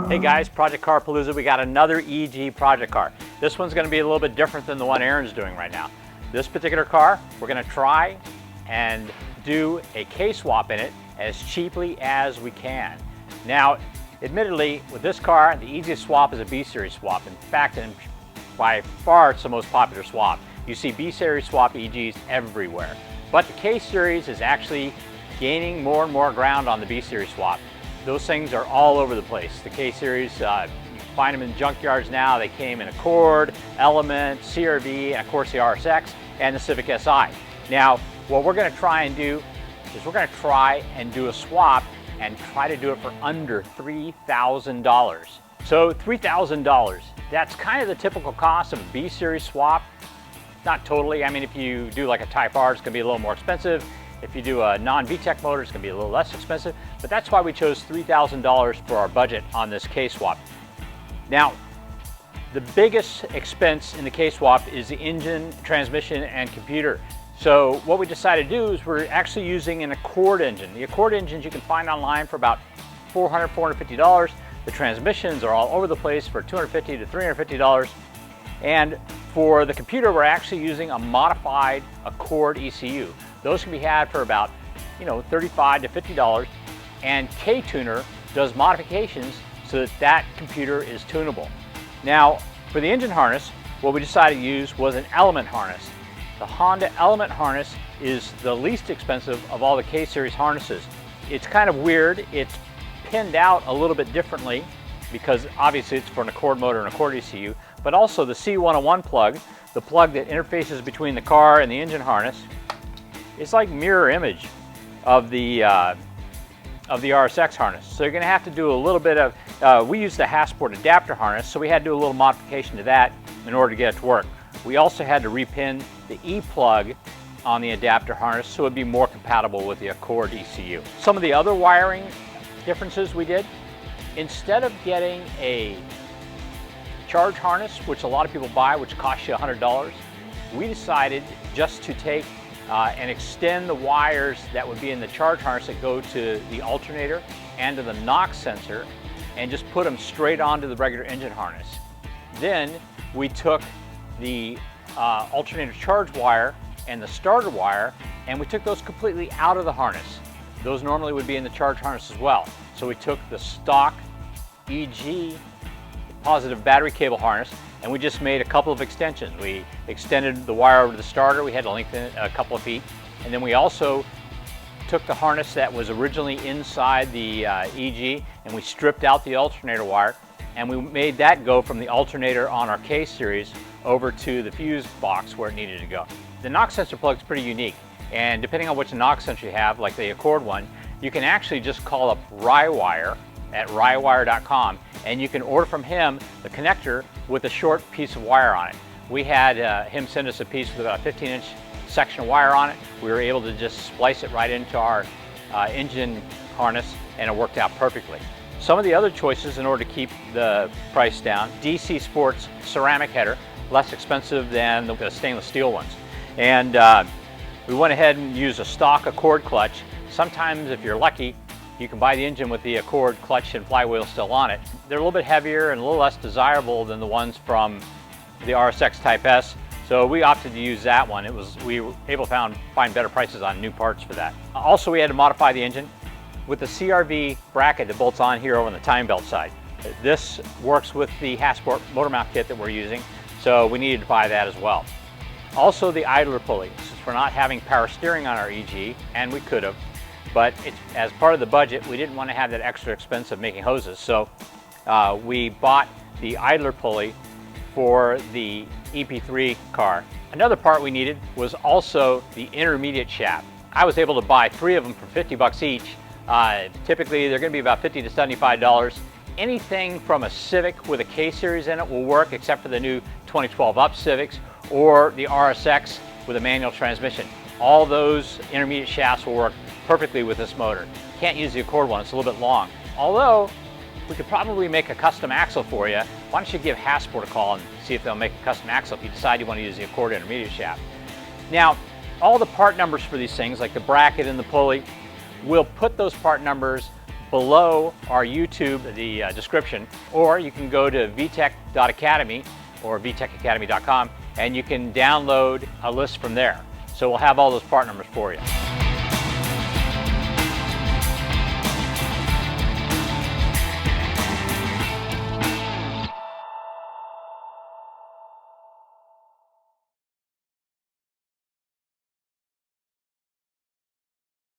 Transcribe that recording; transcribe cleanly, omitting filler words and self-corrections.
Hey guys, Projectcarpalooza, we got another EG project car. This one's going to be a little bit different than the one Aaron's doing right now. This particular car, we're going to try and do a K swap in it as cheaply as we can. Now, admittedly, with this car, the easiest swap is a B series swap. In fact, by far it's the most popular swap. You see B series swap EGs everywhere. But the K series is actually gaining more and more ground on the B series swap. Those things are all over the place. The K series, you can find them in junkyards now. They came in Accord, Element, CRV, and of course the RSX and the Civic Si. Now, what we're going to try and do is we're going to try and do a swap and try to do it for under $3,000. So $3,000, that's kind of the typical cost of a B series swap. Not totally. I mean, if you do like a Type R, it's going to be a little more expensive. If you do a non-VTEC motor, it's going to be a little less expensive, but that's why we chose $3,000 for our budget on this K swap. Now, the biggest expense in the K swap is the engine, transmission, and computer. So what we decided to do is we're actually using an Accord engine. The Accord engines you can find online for about $400, $450. The transmissions are all over the place for $250 to $350. And for the computer, we're actually using a modified Accord ECU. Those can be had for about, $35 to $50. And KTuner does modifications so that that computer is tunable. Now, for the engine harness, what we decided to use was an Element harness. The Honda Element harness is the least expensive of all the K series harnesses. It's kind of weird. It's pinned out a little bit differently because obviously it's for an Accord motor and Accord ECU, but also the C101 plug, the plug that interfaces between the car and the engine harness, it's like mirror image of the RSX harness. So you're going to have to do a little bit of, we use the Hasport adapter harness, so we had to do a little modification to that in order to get it to work. We also had to repin the E-plug on the adapter harness so it'd be more compatible with the Accord ECU. Some of the other wiring differences we did, instead of getting a charge harness, which a lot of people buy, which costs you $100, we decided just to take and extend the wires that would be in the charge harness that go to the alternator and to the NOx sensor and just put them straight onto the regular engine harness. Then we took the alternator charge wire and the starter wire and we took those completely out of the harness. Those normally would be in the charge harness as well. So we took the stock EG positive battery cable harness and we just made a couple of extensions. We extended the wire over to the starter, we had to lengthen it a couple of feet, and then we also took the harness that was originally inside the EG and we stripped out the alternator wire and we made that go from the alternator on our K series over to the fuse box where it needed to go. The NOx sensor plug is pretty unique, and depending on which NOx sensor you have, like the Accord one, you can actually just call up Rywire at rywire.com and you can order from him the connector with a short piece of wire on it. We had him send us a piece with about a 15-inch section of wire on it. We were able to just splice it right into our engine harness and it worked out perfectly. Some of the other choices in order to keep the price down, DC Sports ceramic header, less expensive than the stainless steel ones. And we went ahead and used a stock Accord clutch. Sometimes if you're lucky, you can buy the engine with the Accord clutch and flywheel still on it. They're a little bit heavier and a little less desirable than the ones from the RSX Type S, so we opted to use that one. We were able to find better prices on new parts for that. Also, we had to modify the engine with the CRV bracket that bolts on here over on the time belt side. This works with the Hasport motor mount kit that we're using, so we needed to buy that as well. Also, the idler pulley. Since we're not having power steering on our EG, and we could have, but as part of the budget, we didn't want to have that extra expense of making hoses, so we bought the idler pulley for the EP3 car. Another part we needed was also the intermediate shaft. I was able to buy 3 of them for $50 each. Typically, they're going to be about $50 to $75. Anything from a Civic with a K series in it will work, except for the new 2012 Up Civics or the RSX with a manual transmission. All those intermediate shafts will work perfectly with this motor. Can't use the Accord one, it's a little bit long. Although, we could probably make a custom axle for you. Why don't you give Hasport a call and see if they'll make a custom axle if you decide you want to use the Accord intermediate shaft. Now, all the part numbers for these things, like the bracket and the pulley, We'll put those part numbers below our YouTube, the description, or you can go to VTEC.academy or VTECacademy.com and you can download a list from there. So we'll have all those part numbers for you.